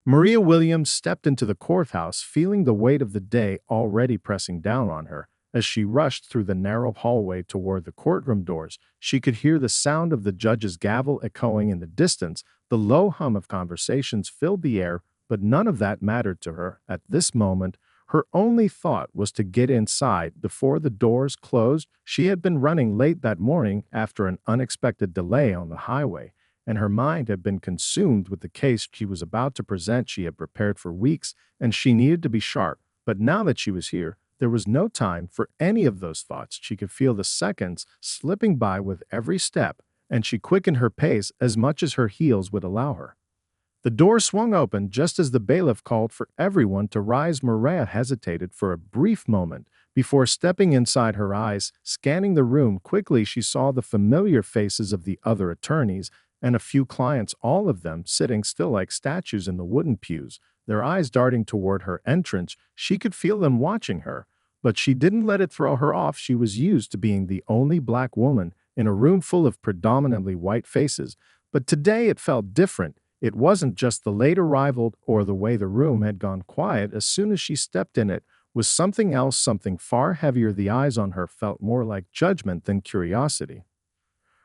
Maria Williams stepped into the courthouse, feeling the weight of the day already pressing down on her. As she rushed through the narrow hallway toward the courtroom doors, she could hear the sound of the judge's gavel echoing in the distance. The low hum of conversations filled the air, but none of that mattered to her at this moment. Her only thought was to get inside before the doors closed. She had been running late that morning after an unexpected delay on the highway, and her mind had been consumed with the case she was about to present. She had prepared for weeks, and she needed to be sharp. But now that she was here, there was no time for any of those thoughts. She could feel the seconds slipping by with every step, and she quickened her pace as much as her heels would allow her. The door swung open just as the bailiff called for everyone to rise. Maria hesitated for a brief moment before stepping inside. Her eyes scanning the room quickly, she saw the familiar faces of the other attorneys and a few clients, all of them sitting still like statues in the wooden pews, their eyes darting toward her entrance. She could feel them watching her, but she didn't let it throw her off. She was used to being the only black woman in a room full of predominantly white faces, but today it felt different. It wasn't just the late arrival or the way the room had gone quiet as soon as she stepped in. It was something else, something far heavier. The eyes on her felt more like judgment than curiosity.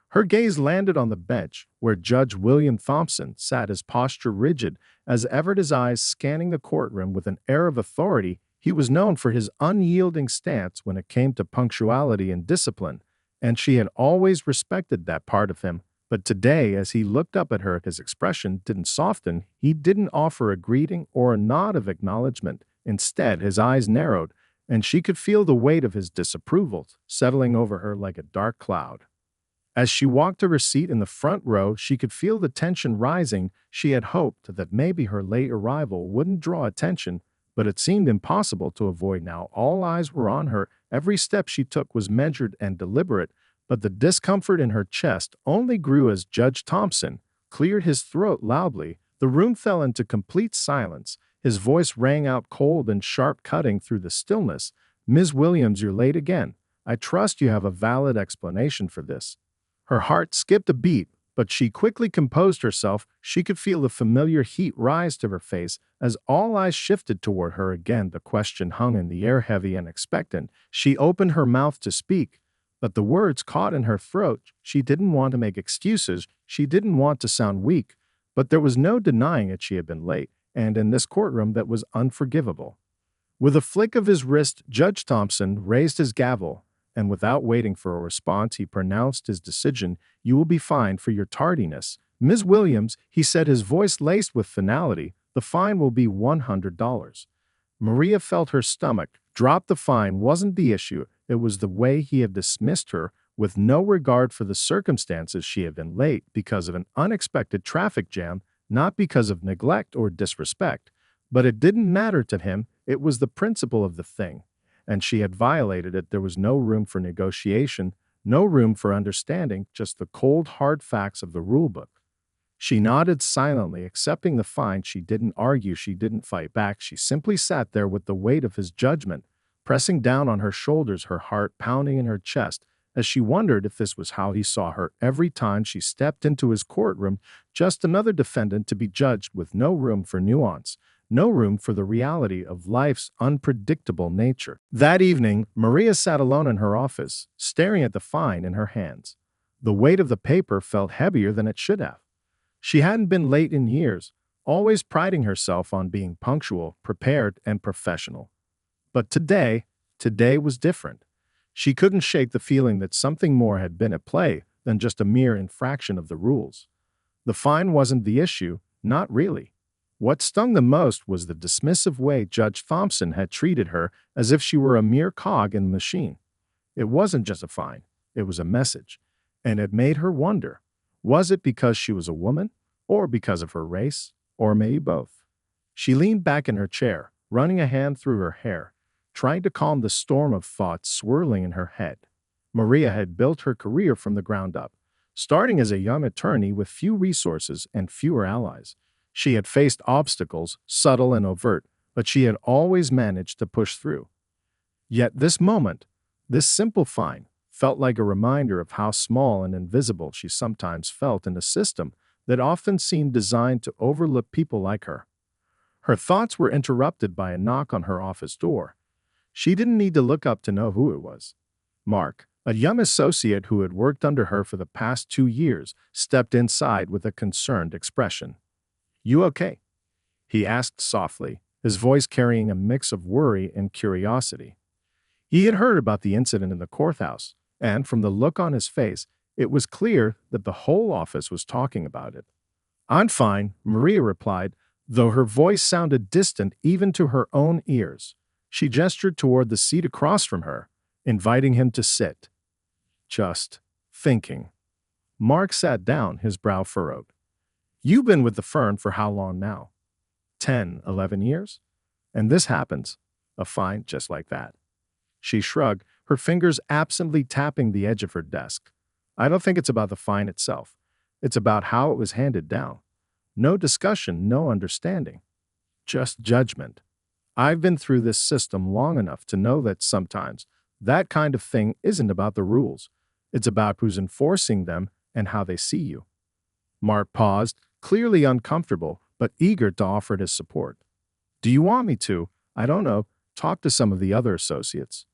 Her gaze landed on the bench where Judge William Thompson sat, his posture rigid as ever, his eyes scanning the courtroom with an air of authority. He was known for his unyielding stance when it came to punctuality and discipline, and she had always respected that part of him. But today, as he looked up at her, his expression didn't soften. He didn't offer a greeting or a nod of acknowledgement. Instead, his eyes narrowed, and she could feel the weight of his disapproval settling over her like a dark cloud. As she walked to her seat in the front row, she could feel the tension rising. She had hoped that maybe her late arrival wouldn't draw attention, but it seemed impossible to avoid now. All eyes were on her. Every step she took was measured and deliberate. But the discomfort in her chest only grew as Judge Thompson cleared his throat loudly. The room fell into complete silence. His voice rang out cold and sharp, cutting through the stillness. "Ms. Williams, you're late again. I trust you have a valid explanation for this." Her heart skipped a beat, but she quickly composed herself. She could feel the familiar heat rise to her face as all eyes shifted toward her again. The question hung in the air, heavy and expectant. She opened her mouth to speak, but the words caught in her throat. She didn't want to make excuses. She didn't want to sound weak, but there was no denying it. She had been late, and in this courtroom that was unforgivable. With a flick of his wrist, Judge Thompson raised his gavel, and without waiting for a response, he pronounced his decision. "You will be fined for your tardiness. Ms. Williams," he said, his voice laced with finality, "the fine will be $100. Maria felt her stomach drop. The fine wasn't the issue. It was the way he had dismissed her with no regard for the circumstances. She had been late because of an unexpected traffic jam, not because of neglect or disrespect. But it didn't matter to him. It was the principle of the thing, and she had violated it. There was no room for negotiation, no room for understanding, just the cold, hard facts of the rulebook. She nodded silently, accepting the fine. She didn't argue. She didn't fight back. She simply sat there with the weight of his judgment pressing down on her shoulders, her heart pounding in her chest as she wondered if this was how he saw her every time she stepped into his courtroom, just another defendant to be judged with no room for nuance, no room for the reality of life's unpredictable nature. That evening, Maria sat alone in her office, staring at the fine in her hands. The weight of the paper felt heavier than it should have. She hadn't been late in years, always priding herself on being punctual, prepared, and professional. But today was different. She couldn't shake the feeling that something more had been at play than just a mere infraction of the rules. The fine wasn't the issue, not really. What stung the most was the dismissive way Judge Thompson had treated her, as if she were a mere cog in the machine. It wasn't just a fine, it was a message, and it made her wonder, was it because she was a woman, or because of her race, or maybe both? She leaned back in her chair, running a hand through her hair, trying to calm the storm of thoughts swirling in her head. Maria had built her career from the ground up, starting as a young attorney with few resources and fewer allies. She had faced obstacles, subtle and overt, but she had always managed to push through. Yet this moment, this simple fine, felt like a reminder of how small and invisible she sometimes felt in a system that often seemed designed to overlook people like her. Her thoughts were interrupted by a knock on her office door. She didn't need to look up to know who it was. Mark, a young associate who had worked under her for the past 2 years, stepped inside with a concerned expression. "You okay?" he asked softly, his voice carrying a mix of worry and curiosity. He had heard about the incident in the courthouse, and from the look on his face, it was clear that the whole office was talking about it. "I'm fine," Maria replied, though her voice sounded distant even to her own ears. She gestured toward the seat across from her, inviting him to sit. "Just thinking." Mark sat down, his brow furrowed. "You've been with the firm for how long now?" 10, 11 years? And this happens. A fine just like that." She shrugged, her fingers absently tapping the edge of her desk. "I don't think it's about the fine itself. It's about how it was handed down. No discussion, no understanding. Just judgment. I've been through this system long enough to know that sometimes that kind of thing isn't about the rules. It's about who's enforcing them and how they see you." Mark paused, clearly uncomfortable, but eager to offer his support. "Do you want me to, I don't know, talk to some of the other associates?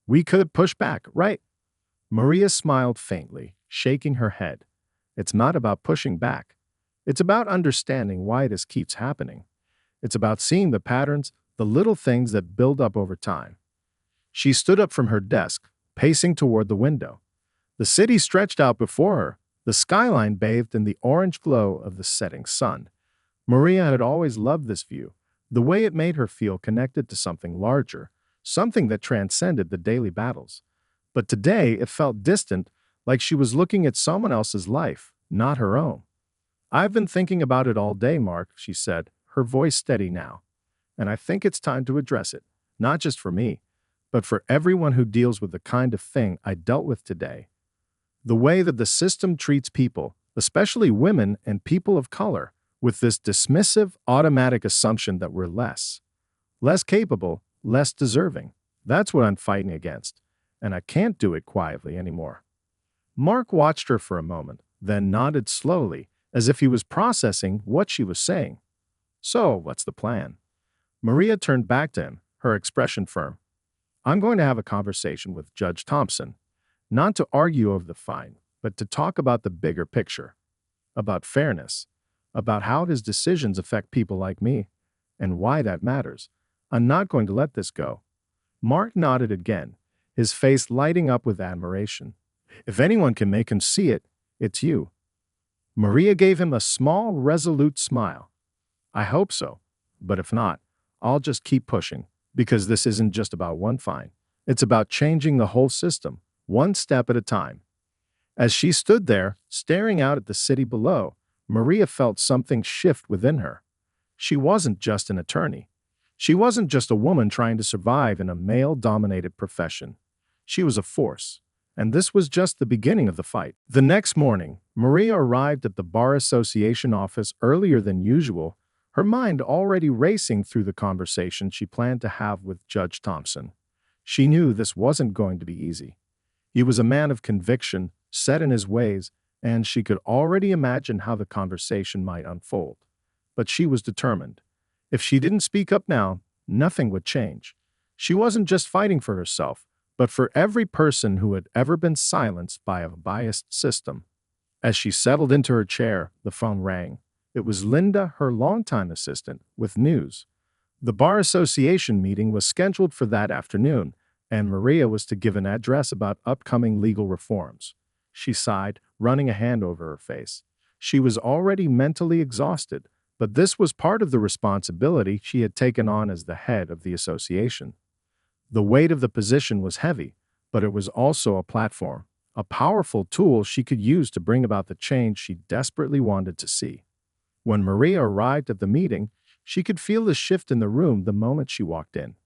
We could push back, right?" Maria smiled faintly, shaking her head. "It's not about pushing back. It's about understanding why this keeps happening. It's about seeing the patterns, the little things that build up over time." She stood up from her desk, pacing toward the window. The city stretched out before her, the skyline bathed in the orange glow of the setting sun. Maria had always loved this view, the way it made her feel connected to something larger, something that transcended the daily battles. But today it felt distant, like she was looking at someone else's life, not her own. "I've been thinking about it all day, Mark," she said, her voice steady now. "And I think it's time to address it, not just for me, but for everyone who deals with the kind of thing I dealt with today. The way that the system treats people, especially women and people of color, with this dismissive, automatic assumption that we're less capable, less deserving. That's what I'm fighting against, and I can't do it quietly anymore." Mark watched her for a moment, then nodded slowly, as if he was processing what she was saying. "So, what's the plan?" Maria turned back to him, her expression firm. "I'm going to have a conversation with Judge Thompson, not to argue over the fine, but to talk about the bigger picture, about fairness, about how his decisions affect people like me, and why that matters. I'm not going to let this go." Mark nodded again, his face lighting up with admiration. "If anyone can make him see it, it's you." Maria gave him a small, resolute smile. "I hope so, but if not, I'll just keep pushing, because this isn't just about one fine. It's about changing the whole system, one step at a time." As she stood there, staring out at the city below, Maria felt something shift within her. She wasn't just an attorney. She wasn't just a woman trying to survive in a male-dominated profession. She was a force. And this was just the beginning of the fight. The next morning, Maria arrived at the Bar Association office earlier than usual, her mind already racing through the conversation she planned to have with Judge Thompson. She knew this wasn't going to be easy. He was a man of conviction, set in his ways, and she could already imagine how the conversation might unfold. But she was determined. If she didn't speak up now, nothing would change. She wasn't just fighting for herself, but for every person who had ever been silenced by a biased system. As she settled into her chair, the phone rang. It was Linda, her longtime assistant, with news. The Bar Association meeting was scheduled for that afternoon, and Maria was to give an address about upcoming legal reforms. She sighed, running a hand over her face. She was already mentally exhausted, but this was part of the responsibility she had taken on as the head of the association. The weight of the position was heavy, but it was also a platform, a powerful tool she could use to bring about the change she desperately wanted to see. When Maria arrived at the meeting, she could feel the shift in the room the moment she walked in.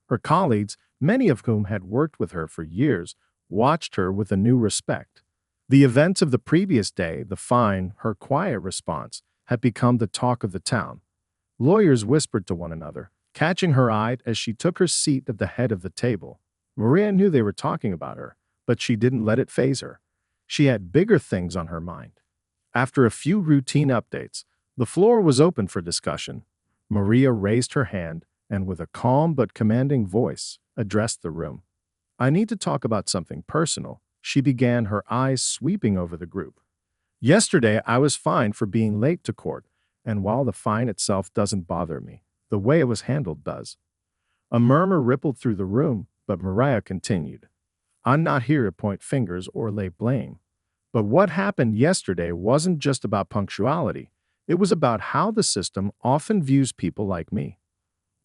Her colleagues, many of whom had worked with her for years, watched her with a new respect. The events of the previous day, the fine, her quiet response, had become the talk of the town. Lawyers whispered to one another, catching her eye as she took her seat at the head of the table. Maria knew they were talking about her, but she didn't let it faze her. She had bigger things on her mind. After a few routine updates, the floor was open for discussion. Maria raised her hand and, with a calm but commanding voice, addressed the room. I need to talk about something personal, she began, her eyes sweeping over the group. Yesterday, I was fined for being late to court, and while the fine itself doesn't bother me, the way it was handled does. A murmur rippled through the room, but Mariah continued. I'm not here to point fingers or lay blame. But what happened yesterday wasn't just about punctuality. It was about how the system often views people like me.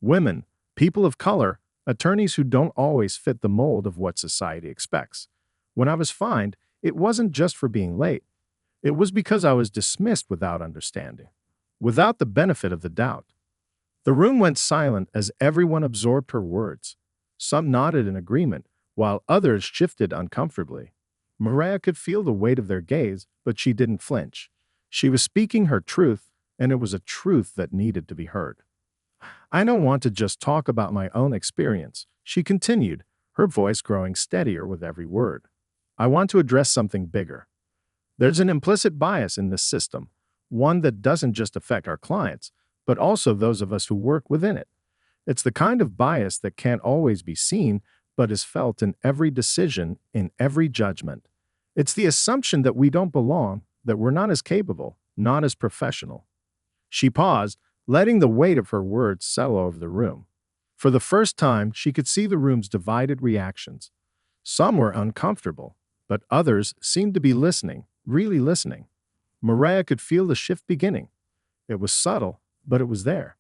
Women, people of color, attorneys who don't always fit the mold of what society expects. When I was fined, it wasn't just for being late. It was because I was dismissed without understanding, without the benefit of the doubt. The room went silent as everyone absorbed her words. Some nodded in agreement, while others shifted uncomfortably. Mariah could feel the weight of their gaze, but she didn't flinch. She was speaking her truth, and it was a truth that needed to be heard. I don't want to just talk about my own experience, she continued, her voice growing steadier with every word. I want to address something bigger. There's an implicit bias in this system, one that doesn't just affect our clients, but also those of us who work within it. It's the kind of bias that can't always be seen, but is felt in every decision, in every judgment. It's the assumption that we don't belong, that we're not as capable, not as professional. She paused, letting the weight of her words settle over the room. For the first time, she could see the room's divided reactions. Some were uncomfortable, but others seemed to be listening, really listening. Mariah could feel the shift beginning. It was subtle, but it was there.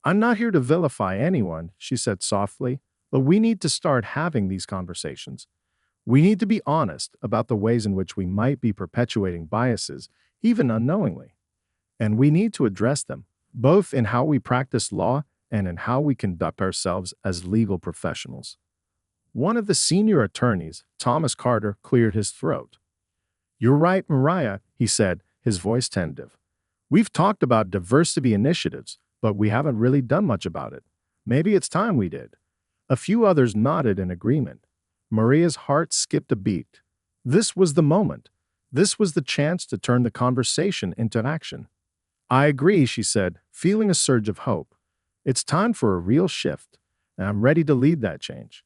I'm not here to vilify anyone, she said softly, but we need to start having these conversations. We need to be honest about the ways in which we might be perpetuating biases, even unknowingly. And we need to address them, both in how we practice law and in how we conduct ourselves as legal professionals. One of the senior attorneys, Thomas Carter, cleared his throat. You're right, Mariah, he said, his voice tentative. We've talked about diversity initiatives, but we haven't really done much about it. Maybe it's time we did. A few others nodded in agreement. Maria's heart skipped a beat. This was the moment. This was the chance to turn the conversation into action. I agree, she said, feeling a surge of hope. It's time for a real shift, and I'm ready to lead that change.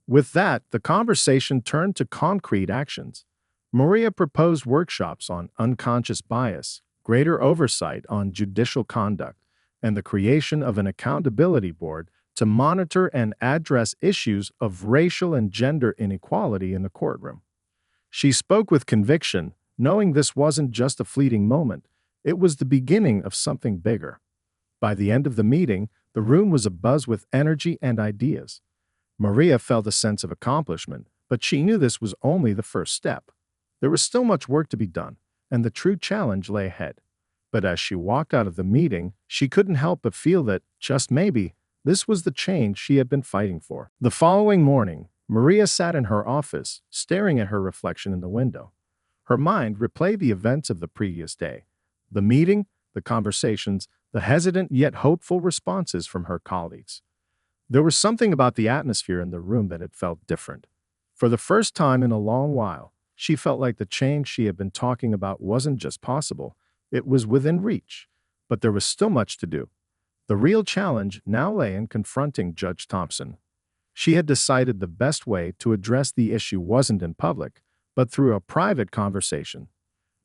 With that, the conversation turned to concrete actions. Maria proposed workshops on unconscious bias, greater oversight on judicial conduct, and the creation of an accountability board to monitor and address issues of racial and gender inequality in the courtroom. She spoke with conviction, knowing this wasn't just a fleeting moment, it was the beginning of something bigger. By the end of the meeting, the room was abuzz with energy and ideas. Maria felt a sense of accomplishment, but she knew this was only the first step. There was still much work to be done, and the true challenge lay ahead. But as she walked out of the meeting, she couldn't help but feel that, just maybe, this was the change she had been fighting for. The following morning, Maria sat in her office, staring at her reflection in the window. Her mind replayed the events of the previous day. The meeting, the conversations, the hesitant yet hopeful responses from her colleagues. There was something about the atmosphere in the room that had felt different. For the first time in a long while, she felt like the change she had been talking about wasn't just possible, it was within reach. But there was still much to do. The real challenge now lay in confronting Judge Thompson. She had decided the best way to address the issue wasn't in public, but through a private conversation.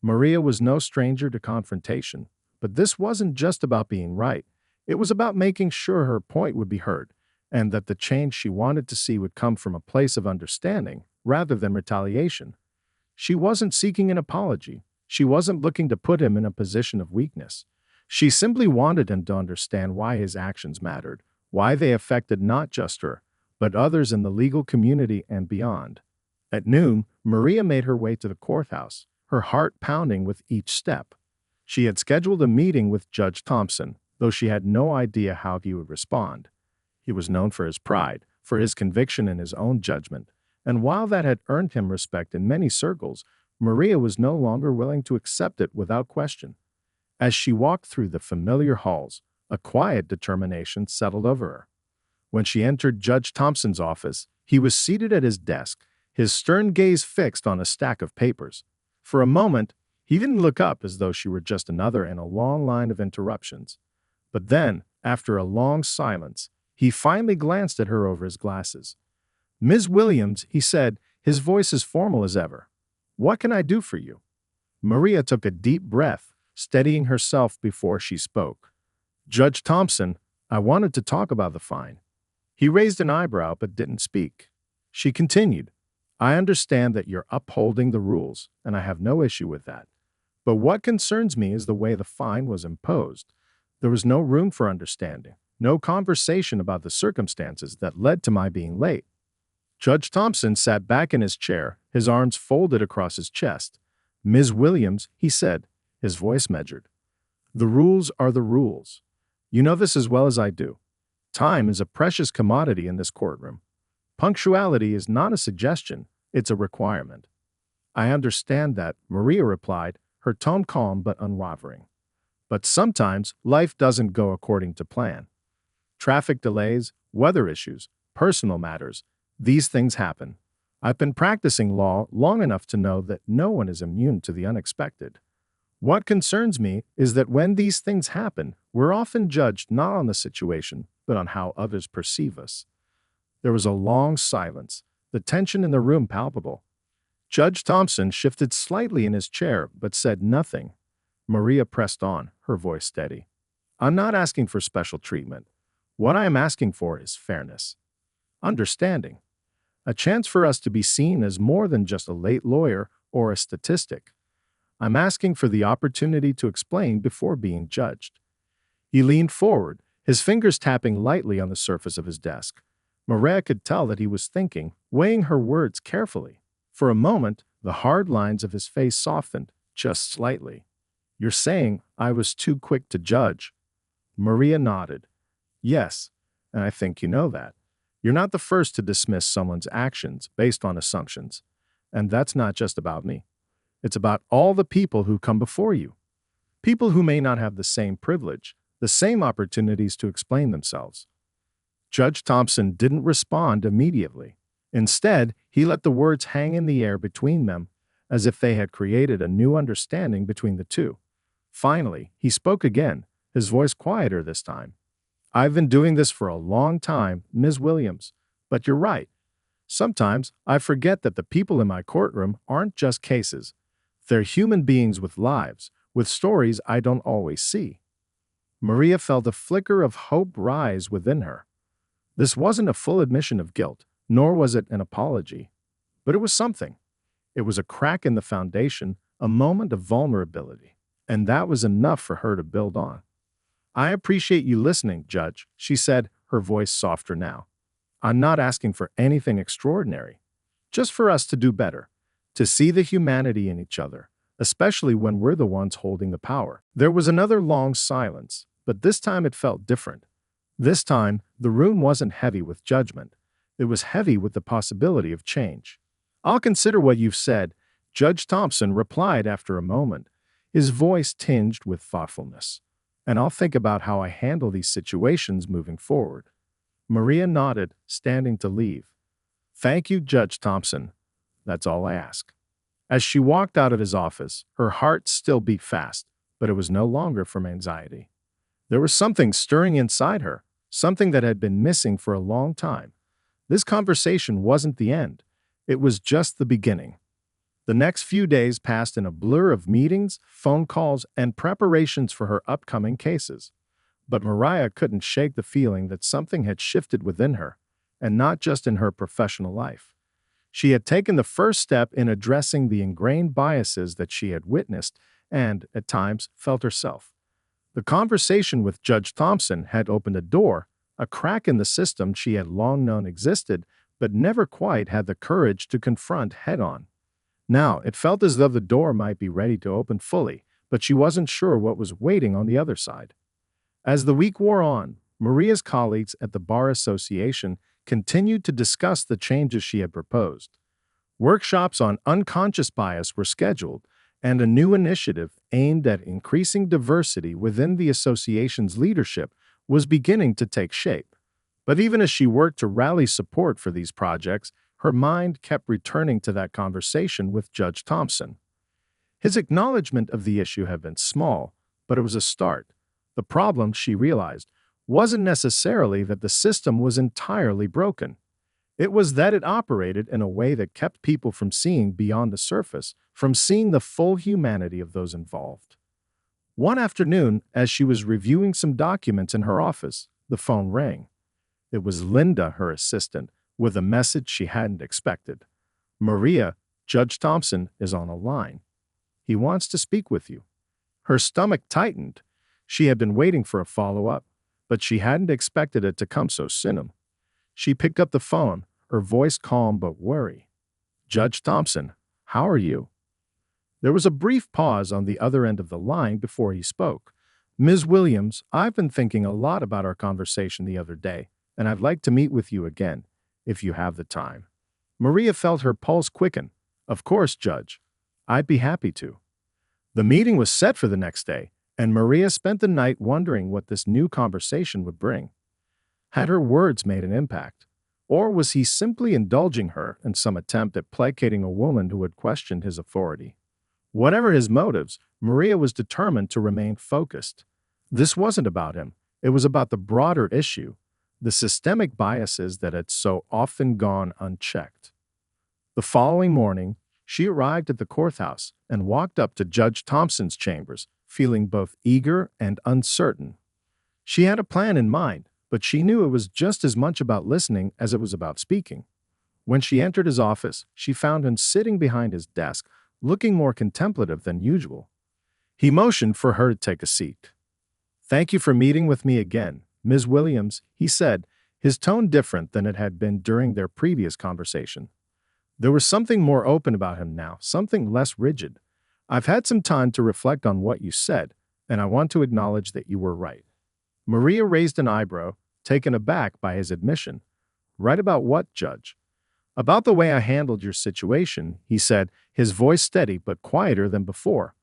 Maria was no stranger to confrontation, but this wasn't just about being right. It was about making sure her point would be heard, and that the change she wanted to see would come from a place of understanding rather than retaliation. She wasn't seeking an apology. She wasn't looking to put him in a position of weakness. She simply wanted him to understand why his actions mattered, why they affected not just her, but others in the legal community and beyond. At noon, Maria made her way to the courthouse, her heart pounding with each step. She had scheduled a meeting with Judge Thompson, though she had no idea how he would respond. He was known for his pride, for his conviction in his own judgment, and while that had earned him respect in many circles, Maria was no longer willing to accept it without question. As she walked through the familiar halls, a quiet determination settled over her. When she entered Judge Thompson's office, he was seated at his desk, his stern gaze fixed on a stack of papers. For a moment, he didn't look up as though she were just another in a long line of interruptions. But then, After a long silence, he finally glanced at her over his glasses. "Ms. Williams," he said, his voice as formal as ever. "What can I do for you?" Maria took a deep breath, steadying herself before she spoke. "Judge Thompson, I wanted to talk about the fine." He raised an eyebrow but didn't speak. She continued, "I understand that you're upholding the rules, and I have no issue with that. But what concerns me is the way the fine was imposed. There was no room for understanding, no conversation about the circumstances that led to my being late." Judge Thompson sat back in his chair, his arms folded across his chest. "Ms. Williams," he said, his voice measured, "the rules are the rules. You know this as well as I do. Time is a precious commodity in this courtroom. Punctuality is not a suggestion, it's a requirement." "I understand that," Maria replied, her tone calm but unwavering. "But sometimes life doesn't go according to plan. Traffic delays, weather issues, personal matters, these things happen. I've been practicing law long enough to know that no one is immune to the unexpected. What concerns me is that when these things happen, we're often judged not on the situation, but on how others perceive us." There was a long silence, the tension in the room palpable. Judge Thompson shifted slightly in his chair, but said nothing. Maria pressed on, her voice steady. "I'm not asking for special treatment. What I am asking for is fairness. Understanding. A chance for us to be seen as more than just a late lawyer or a statistic. I'm asking for the opportunity to explain before being judged." He leaned forward, his fingers tapping lightly on the surface of his desk. Maria could tell that he was thinking, weighing her words carefully. For a moment, the hard lines of his face softened, just slightly. "You're saying I was too quick to judge?" Maria nodded. "Yes, and I think you know that. You're not the first to dismiss someone's actions based on assumptions. And that's not just about me. It's about all the people who come before you. People who may not have the same privilege, the same opportunities to explain themselves." Judge Thompson didn't respond immediately. Instead, he let the words hang in the air between them, as if they had created a new understanding between the two. Finally, he spoke again, his voice quieter this time. "I've been doing this for a long time, Ms. Williams, but you're right. Sometimes I forget that the people in my courtroom aren't just cases. They're human beings with lives, with stories I don't always see." Maria felt a flicker of hope rise within her. This wasn't a full admission of guilt, nor was it an apology. But it was something. It was a crack in the foundation, a moment of vulnerability. And that was enough for her to build on. "I appreciate you listening, Judge," she said, her voice softer now. "I'm not asking for anything extraordinary. Just for us to do better, to see the humanity in each other, especially when we're the ones holding the power." There was another long silence, but this time it felt different. This time, the room wasn't heavy with judgment. It was heavy with the possibility of change. "I'll consider what you've said," Judge Thompson replied after a moment, his voice tinged with thoughtfulness. "And I'll think about how I handle these situations moving forward." Maria nodded, standing to leave. "Thank you, Judge Thompson. That's all I ask." As she walked out of his office, her heart still beat fast, but it was no longer from anxiety. There was something stirring inside her, something that had been missing for a long time. This conversation wasn't the end. It was just the beginning. The next few days passed in a blur of meetings, phone calls, and preparations for her upcoming cases. But Mariah couldn't shake the feeling that something had shifted within her, and not just in her professional life. She had taken the first step in addressing the ingrained biases that she had witnessed and, at times, felt herself. The conversation with Judge Thompson had opened a door, a crack in the system she had long known existed, but never quite had the courage to confront head-on. Now, it felt as though the door might be ready to open fully, but she wasn't sure what was waiting on the other side. As the week wore on, Maria's colleagues at the Bar Association continued to discuss the changes she had proposed. Workshops on unconscious bias were scheduled, and a new initiative aimed at increasing diversity within the association's leadership was beginning to take shape. But even as she worked to rally support for these projects, her mind kept returning to that conversation with Judge Thompson. His acknowledgement of the issue had been small, but it was a start. The problem, she realized, wasn't necessarily that the system was entirely broken. It was that it operated in a way that kept people from seeing beyond the surface, from seeing the full humanity of those involved. One afternoon, as she was reviewing some documents in her office, the phone rang. It was Linda, her assistant, with a message she hadn't expected. "Maria, Judge Thompson is on a line. He wants to speak with you." Her stomach tightened. She had been waiting for a follow-up, but she hadn't expected it to come so soon. She picked up the phone, her voice calm but wary. "Judge Thompson, how are you?" There was a brief pause on the other end of the line before he spoke. "Ms. Williams, I've been thinking a lot about our conversation the other day, and I'd like to meet with you again, if you have the time." Maria felt her pulse quicken. "Of course, Judge. I'd be happy to." The meeting was set for the next day, and Maria spent the night wondering what this new conversation would bring. Had her words made an impact? Or was he simply indulging her in some attempt at placating a woman who had questioned his authority? Whatever his motives, Maria was determined to remain focused. This wasn't about him. It was about the broader issue, the systemic biases that had so often gone unchecked. The following morning, she arrived at the courthouse and walked up to Judge Thompson's chambers, feeling both eager and uncertain. She had a plan in mind, but she knew it was just as much about listening as it was about speaking. When she entered his office, she found him sitting behind his desk, looking more contemplative than usual. He motioned for her to take a seat. "Thank you for meeting with me again, Ms. Williams," he said, his tone different than it had been during their previous conversation. There was something more open about him now, something less rigid. "I've had some time to reflect on what you said, and I want to acknowledge that you were right." Maria raised an eyebrow, taken aback by his admission. "Right about what, Judge?" "About the way I handled your situation," he said, his voice steady but quieter than before.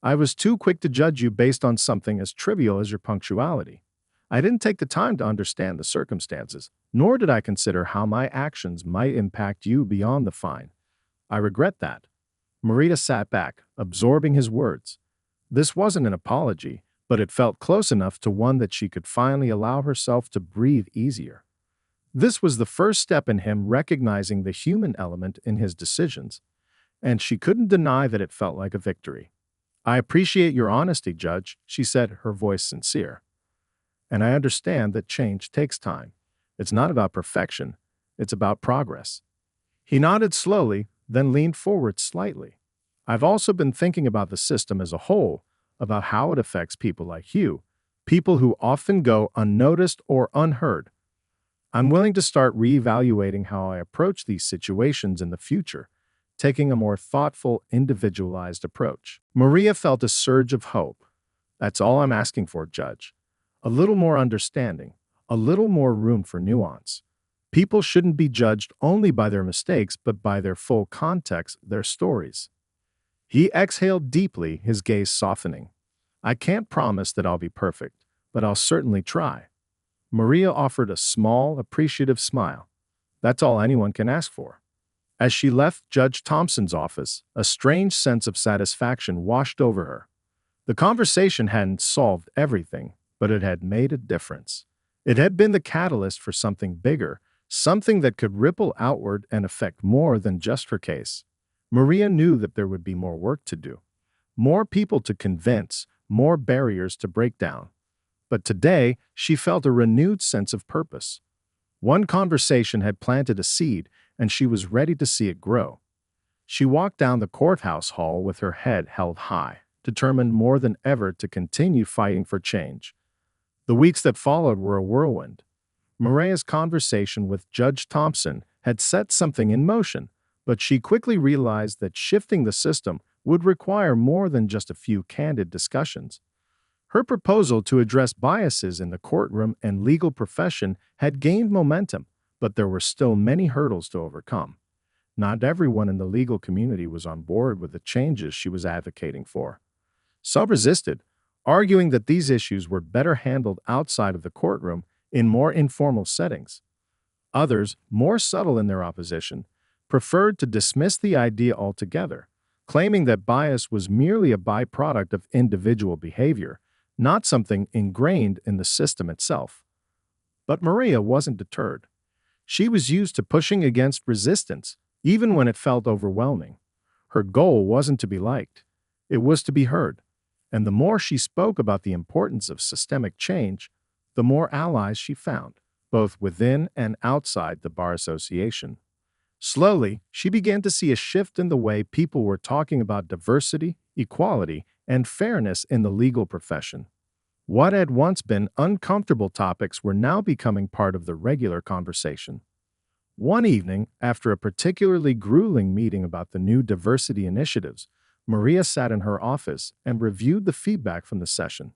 "I was too quick to judge you based on something as trivial as your punctuality. I didn't take the time to understand the circumstances, nor did I consider how my actions might impact you beyond the fine. I regret that." Maria sat back, absorbing his words. This wasn't an apology, but it felt close enough to one that she could finally allow herself to breathe easier. This was the first step in him recognizing the human element in his decisions, and she couldn't deny that it felt like a victory. "I appreciate your honesty, Judge," she said, her voice sincere. "And I understand that change takes time. It's not about perfection, it's about progress." He nodded slowly, then leaned forward slightly. "I've also been thinking about the system as a whole, about how it affects people like you, people who often go unnoticed or unheard. I'm willing to start reevaluating how I approach these situations in the future, taking a more thoughtful, individualized approach." Maria felt a surge of hope. "That's all I'm asking for, Judge. A little more understanding, a little more room for nuance. People shouldn't be judged only by their mistakes, but by their full context, their stories." He exhaled deeply, his gaze softening. "I can't promise that I'll be perfect, but I'll certainly try." Maria offered a small, appreciative smile. That's all anyone can ask for. As she left Judge Thompson's office, a strange sense of satisfaction washed over her. The conversation hadn't solved everything, but it had made a difference. It had been the catalyst for something bigger, something that could ripple outward and affect more than just her case. Maria knew that there would be more work to do, more people to convince, more barriers to break down. But today, she felt a renewed sense of purpose. One conversation had planted a seed, and she was ready to see it grow. She walked down the courthouse hall with her head held high, determined more than ever to continue fighting for change. The weeks that followed were a whirlwind. Maria's conversation with Judge Thompson had set something in motion, but she quickly realized that shifting the system would require more than just a few candid discussions. Her proposal to address biases in the courtroom and legal profession had gained momentum, but there were still many hurdles to overcome. Not everyone in the legal community was on board with the changes she was advocating for. Some resisted, arguing that these issues were better handled outside of the courtroom in more informal settings. Others, more subtle in their opposition, preferred to dismiss the idea altogether, claiming that bias was merely a byproduct of individual behavior, not something ingrained in the system itself. But Maria wasn't deterred. She was used to pushing against resistance, even when it felt overwhelming. Her goal wasn't to be liked, it was to be heard. And the more she spoke about the importance of systemic change, the more allies she found, both within and outside the Bar Association. Slowly, she began to see a shift in the way people were talking about diversity, equality, and fairness in the legal profession. What had once been uncomfortable topics were now becoming part of the regular conversation. One evening, after a particularly grueling meeting about the new diversity initiatives, Maria sat in her office and reviewed the feedback from the session.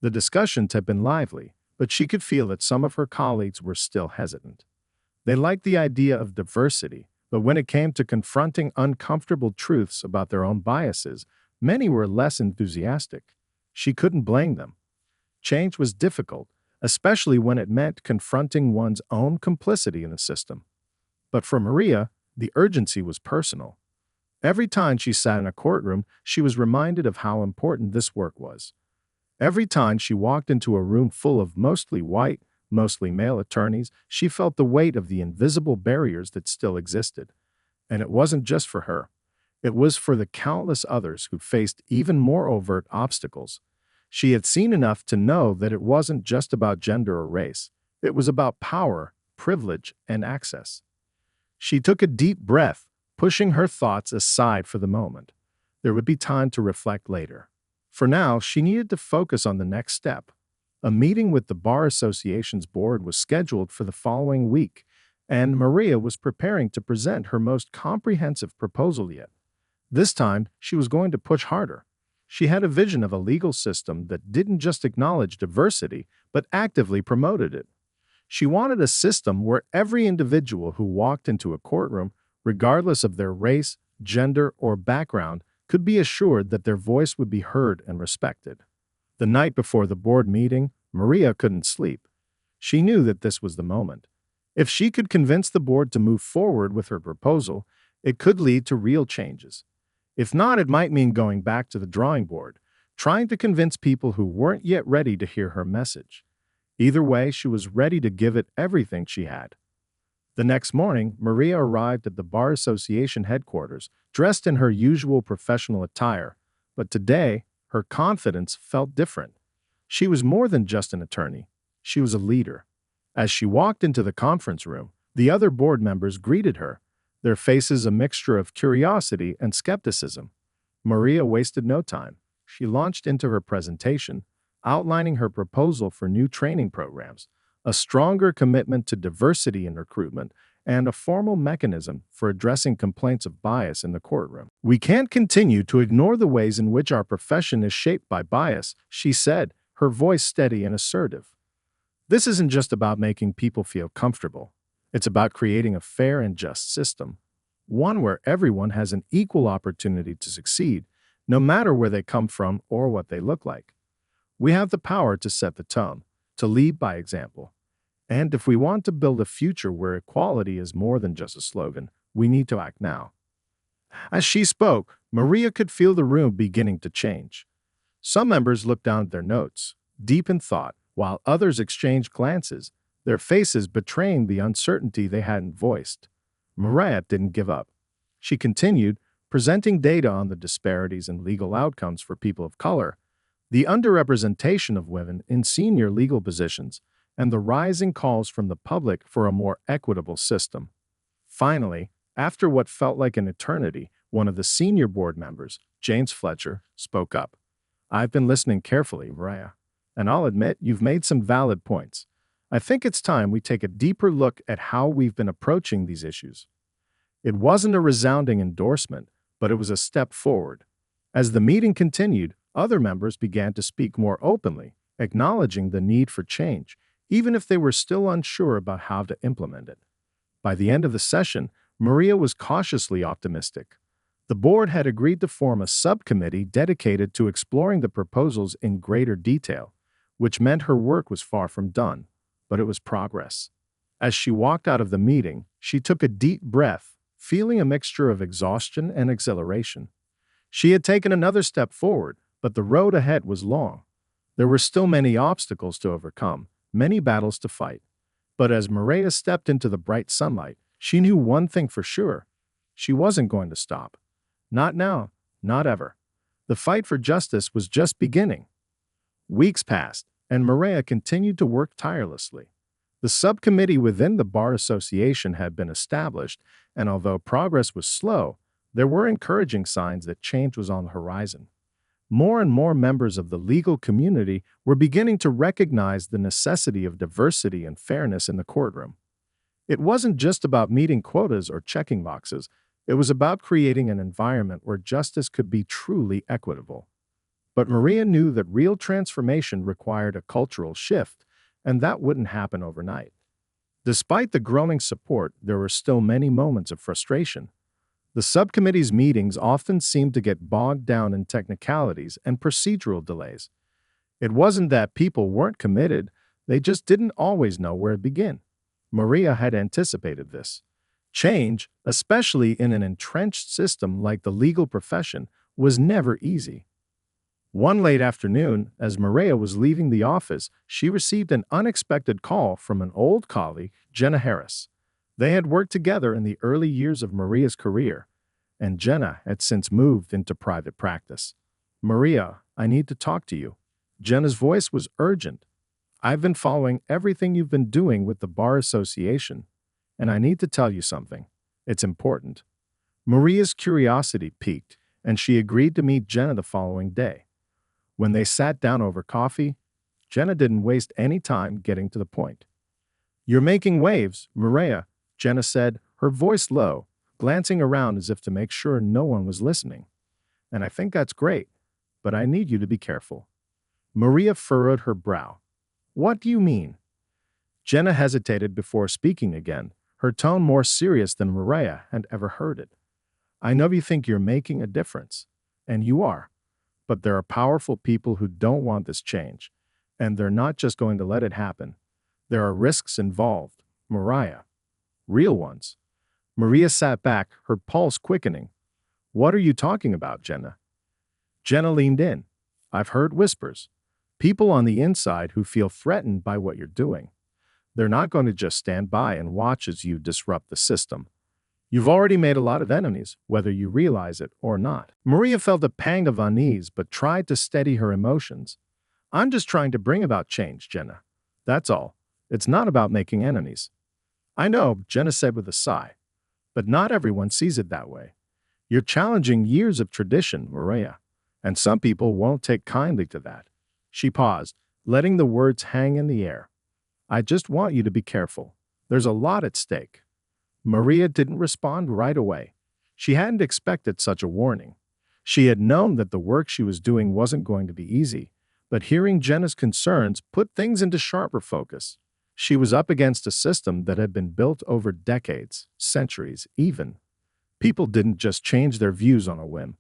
The discussions had been lively, but she could feel that some of her colleagues were still hesitant. They liked the idea of diversity, but when it came to confronting uncomfortable truths about their own biases, many were less enthusiastic. She couldn't blame them. Change was difficult, especially when it meant confronting one's own complicity in the system. But for Maria, the urgency was personal. Every time she sat in a courtroom, she was reminded of how important this work was. Every time she walked into a room full of mostly white, mostly male attorneys, she felt the weight of the invisible barriers that still existed. And it wasn't just for her. It was for the countless others who faced even more overt obstacles. She had seen enough to know that it wasn't just about gender or race. It was about power, privilege, and access. She took a deep breath, pushing her thoughts aside for the moment. There would be time to reflect later. For now, she needed to focus on the next step. A meeting with the Bar Association's board was scheduled for the following week, and Maria was preparing to present her most comprehensive proposal yet. This time, she was going to push harder. She had a vision of a legal system that didn't just acknowledge diversity, but actively promoted it. She wanted a system where every individual who walked into a courtroom, regardless of their race, gender, or background, could be assured that their voice would be heard and respected. The night before the board meeting, Maria couldn't sleep. She knew that this was the moment. If she could convince the board to move forward with her proposal, it could lead to real changes. If not, it might mean going back to the drawing board, trying to convince people who weren't yet ready to hear her message. Either way, she was ready to give it everything she had. The next morning, Maria arrived at the Bar Association headquarters, dressed in her usual professional attire, but today, her confidence felt different. She was more than just an attorney. She was a leader. As she walked into the conference room, the other board members greeted her, their faces a mixture of curiosity and skepticism. Maria wasted no time. She launched into her presentation, outlining her proposal for new training programs, a stronger commitment to diversity in recruitment, and a formal mechanism for addressing complaints of bias in the courtroom. "We can't continue to ignore the ways in which our profession is shaped by bias," she said, her voice steady and assertive. "This isn't just about making people feel comfortable. It's about creating a fair and just system, one where everyone has an equal opportunity to succeed, no matter where they come from or what they look like. We have the power to set the tone, to lead by example. And if we want to build a future where equality is more than just a slogan, we need to act now." As she spoke, Maria could feel the room beginning to change. Some members looked down at their notes, deep in thought, while others exchanged glances, their faces betraying the uncertainty they hadn't voiced. Maria didn't give up. She continued, presenting data on the disparities in legal outcomes for people of color, the underrepresentation of women in senior legal positions, and the rising calls from the public for a more equitable system. Finally, after what felt like an eternity, one of the senior board members, James Fletcher, spoke up. "I've been listening carefully, Maria, and I'll admit you've made some valid points. I think it's time we take a deeper look at how we've been approaching these issues." It wasn't a resounding endorsement, but it was a step forward. As the meeting continued, other members began to speak more openly, acknowledging the need for change, even if they were still unsure about how to implement it. By the end of the session, Maria was cautiously optimistic. The board had agreed to form a subcommittee dedicated to exploring the proposals in greater detail, which meant her work was far from done, but it was progress. As she walked out of the meeting, she took a deep breath, feeling a mixture of exhaustion and exhilaration. She had taken another step forward, but the road ahead was long. There were still many obstacles to overcome, many battles to fight. But as Maria stepped into the bright sunlight, she knew one thing for sure. She wasn't going to stop. Not now, not ever. The fight for justice was just beginning. Weeks passed, and Maria continued to work tirelessly. The subcommittee within the Bar Association had been established, and although progress was slow, there were encouraging signs that change was on the horizon. More and more members of the legal community were beginning to recognize the necessity of diversity and fairness in the courtroom. It wasn't just about meeting quotas or checking boxes, it was about creating an environment where justice could be truly equitable. But Maria knew that real transformation required a cultural shift, and that wouldn't happen overnight. Despite the growing support, there were still many moments of frustration. The subcommittee's meetings often seemed to get bogged down in technicalities and procedural delays. It wasn't that people weren't committed, they just didn't always know where to begin. Maria had anticipated this. Change, especially in an entrenched system like the legal profession, was never easy. One late afternoon, as Maria was leaving the office, she received an unexpected call from an old colleague, Jenna Harris. They had worked together in the early years of Maria's career, and Jenna had since moved into private practice. "Maria, I need to talk to you." Jenna's voice was urgent. "I've been following everything you've been doing with the Bar Association, and I need to tell you something. It's important." Maria's curiosity piqued, and she agreed to meet Jenna the following day. When they sat down over coffee, Jenna didn't waste any time getting to the point. "You're making waves, Maria," Jenna said, her voice low, glancing around as if to make sure no one was listening. "And I think that's great, but I need you to be careful." Maria furrowed her brow. "What do you mean?" Jenna hesitated before speaking again, her tone more serious than Maria had ever heard it. "I know you think you're making a difference, and you are. But there are powerful people who don't want this change, and they're not just going to let it happen. There are risks involved, Maria. Real ones." Maria sat back, her pulse quickening. "What are you talking about, Jenna?" Jenna leaned in. "I've heard whispers. People on the inside who feel threatened by what you're doing. They're not going to just stand by and watch as you disrupt the system. You've already made a lot of enemies, whether you realize it or not." Maria felt a pang of unease but tried to steady her emotions. "I'm just trying to bring about change, Jenna. That's all. It's not about making enemies." "I know," Jenna said with a sigh. "But not everyone sees it that way. You're challenging years of tradition, Maria, and some people won't take kindly to that." She paused, letting the words hang in the air. "I just want you to be careful. There's a lot at stake." Maria didn't respond right away. She hadn't expected such a warning. She had known that the work she was doing wasn't going to be easy, but hearing Jenna's concerns put things into sharper focus. She was up against a system that had been built over decades, centuries, even. People didn't just change their views on a whim.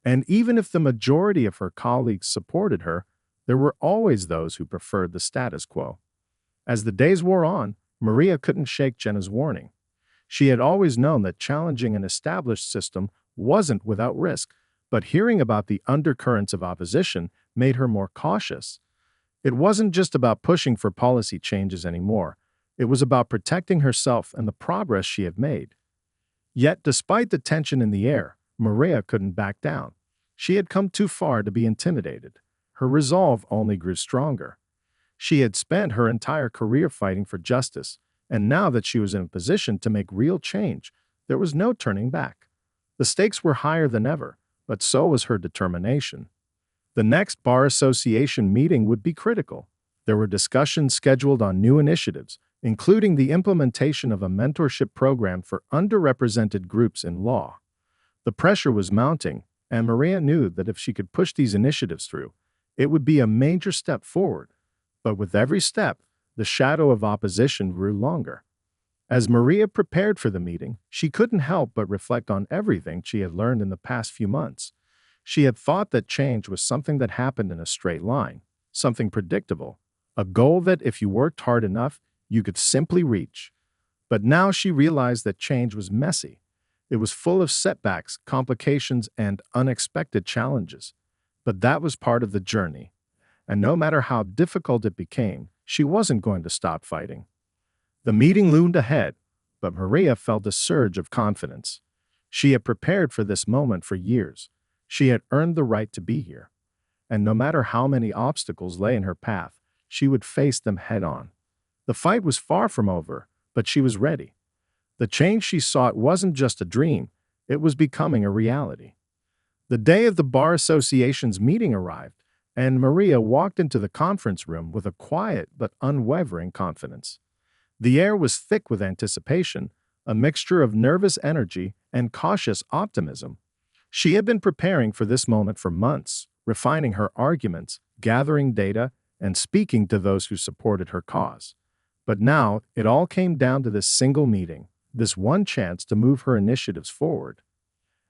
And even if the majority of her colleagues supported her, there were always those who preferred the status quo. As the days wore on, Maria couldn't shake Jenna's warning. She had always known that challenging an established system wasn't without risk, but hearing about the undercurrents of opposition made her more cautious. It wasn't just about pushing for policy changes anymore. It was about protecting herself and the progress she had made. Yet, despite the tension in the air, Maria couldn't back down. She had come too far to be intimidated. Her resolve only grew stronger. She had spent her entire career fighting for justice, and now that she was in a position to make real change, there was no turning back. The stakes were higher than ever, but so was her determination. The next Bar Association meeting would be critical. There were discussions scheduled on new initiatives, including the implementation of a mentorship program for underrepresented groups in law. The pressure was mounting, and Maria knew that if she could push these initiatives through, it would be a major step forward. But with every step, the shadow of opposition grew longer. As Maria prepared for the meeting, she couldn't help but reflect on everything she had learned in the past few months. She had thought that change was something that happened in a straight line, something predictable, a goal that if you worked hard enough, you could simply reach. But now she realized that change was messy. It was full of setbacks, complications, and unexpected challenges. But that was part of the journey. and no matter how difficult it became, she wasn't going to stop fighting. The meeting loomed ahead, but Maria felt a surge of confidence. She had prepared for this moment for years. She had earned the right to be here, and no matter how many obstacles lay in her path, she would face them head on. The fight was far from over, but she was ready. The change she sought wasn't just a dream, it was becoming a reality. The day of the Bar Association's meeting arrived, and Maria walked into the conference room with a quiet but unwavering confidence. The air was thick with anticipation, a mixture of nervous energy and cautious optimism. She had been preparing for this moment for months, refining her arguments, gathering data, and speaking to those who supported her cause. But now, it all came down to this single meeting, this one chance to move her initiatives forward.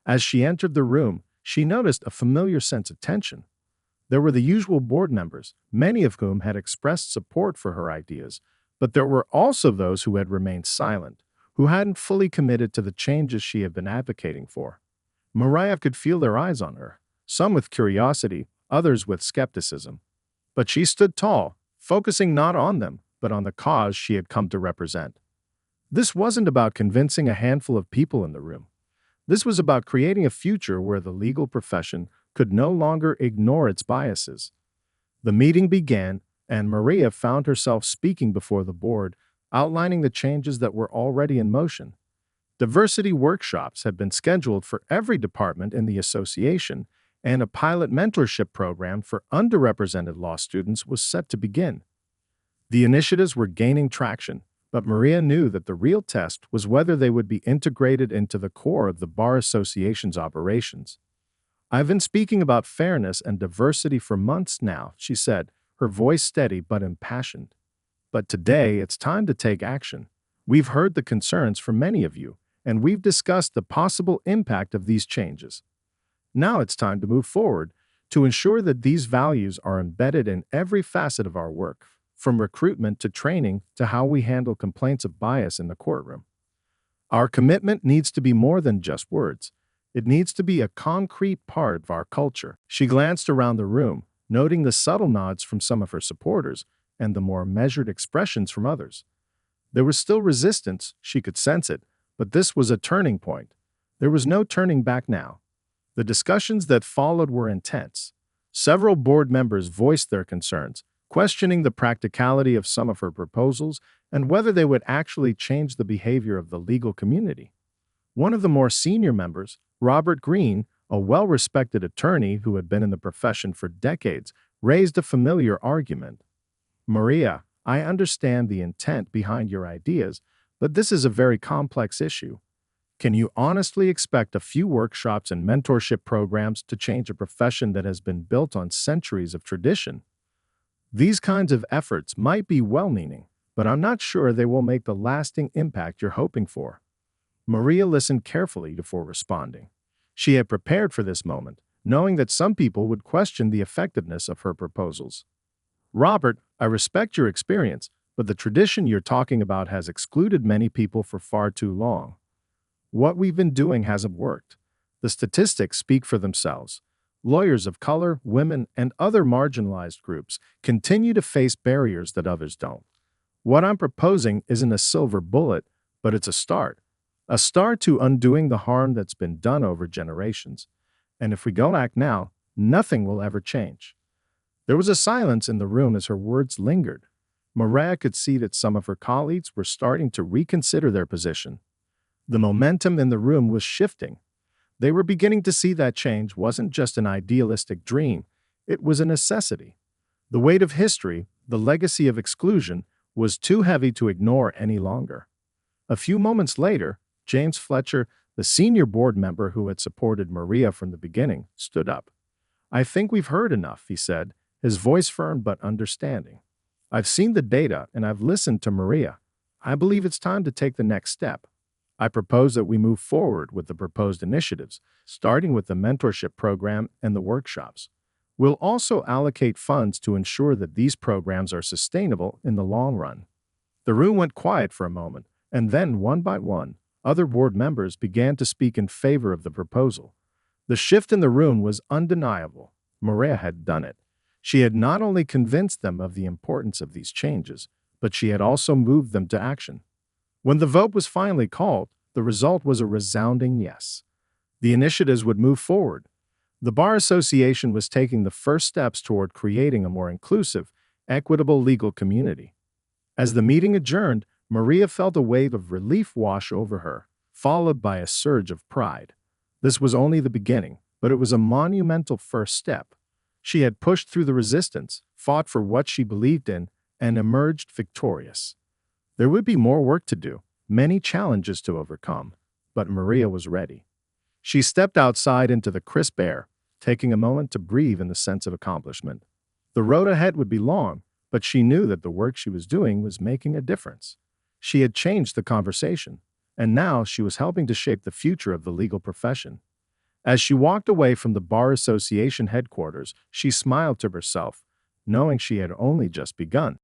As she entered the room, she noticed a familiar sense of tension. There were the usual board members, many of whom had expressed support for her ideas, but there were also those who had remained silent, who hadn't fully committed to the changes she had been advocating for. Mariah could feel their eyes on her, some with curiosity, others with skepticism. But she stood tall, focusing not on them, but on the cause she had come to represent. This wasn't about convincing a handful of people in the room. This was about creating a future where the legal profession could no longer ignore its biases. The meeting began, and Maria found herself speaking before the board, outlining the changes that were already in motion. Diversity workshops had been scheduled for every department in the association, and a pilot mentorship program for underrepresented law students was set to begin. The initiatives were gaining traction, but Maria knew that the real test was whether they would be integrated into the core of the Bar Association's operations. "I've been speaking about fairness and diversity for months now," she said, her voice steady but impassioned. "But today it's time to take action. We've heard the concerns from many of you, and we've discussed the possible impact of these changes. Now it's time to move forward to ensure that these values are embedded in every facet of our work, from recruitment to training to how we handle complaints of bias in the courtroom. Our commitment needs to be more than just words. It needs to be a concrete part of our culture." She glanced around the room, noting the subtle nods from some of her supporters and the more measured expressions from others. There was still resistance, she could sense it, but this was a turning point. There was no turning back now. The discussions that followed were intense. Several board members voiced their concerns, questioning the practicality of some of her proposals and whether they would actually change the behavior of the legal community. One of the more senior members, Robert Green, a well-respected attorney who had been in the profession for decades, raised a familiar argument. "Maria, I understand the intent behind your ideas, but this is a very complex issue. Can you honestly expect a few workshops and mentorship programs to change a profession that has been built on centuries of tradition? These kinds of efforts might be well-meaning, but I'm not sure they will make the lasting impact you're hoping for." Maria listened carefully before responding. She had prepared for this moment, knowing that some people would question the effectiveness of her proposals. "Robert, I respect your experience, but the tradition you're talking about has excluded many people for far too long. What we've been doing hasn't worked. The statistics speak for themselves. Lawyers of color, women, and other marginalized groups continue to face barriers that others don't. What I'm proposing isn't a silver bullet, but it's a start to undoing the harm that's been done over generations. And if we don't act now, nothing will ever change." There was a silence in the room as her words lingered. Mariah could see that some of her colleagues were starting to reconsider their position. The momentum in the room was shifting. They were beginning to see that change wasn't just an idealistic dream, it was a necessity. The weight of history, the legacy of exclusion, was too heavy to ignore any longer. A few moments later, James Fletcher, the senior board member who had supported Maria from the beginning, stood up. "I think we've heard enough," he said, his voice firm but understanding. "I've seen the data and I've listened to Maria. I believe it's time to take the next step. I propose that we move forward with the proposed initiatives, starting with the mentorship program and the workshops. We'll also allocate funds to ensure that these programs are sustainable in the long run." The room went quiet for a moment, and then, one by one, other board members began to speak in favor of the proposal. The shift in the room was undeniable. Maria had done it. She had not only convinced them of the importance of these changes, but she had also moved them to action. When the vote was finally called, the result was a resounding yes. The initiatives would move forward. The Bar Association was taking the first steps toward creating a more inclusive, equitable legal community. As the meeting adjourned, Maria felt a wave of relief wash over her, followed by a surge of pride. This was only the beginning, but it was a monumental first step. She had pushed through the resistance, fought for what she believed in, and emerged victorious. There would be more work to do, many challenges to overcome, but Maria was ready. She stepped outside into the crisp air, taking a moment to breathe in the sense of accomplishment. The road ahead would be long, but she knew that the work she was doing was making a difference. She had changed the conversation, and now she was helping to shape the future of the legal profession. As she walked away from the Bar Association headquarters, she smiled to herself, knowing she had only just begun.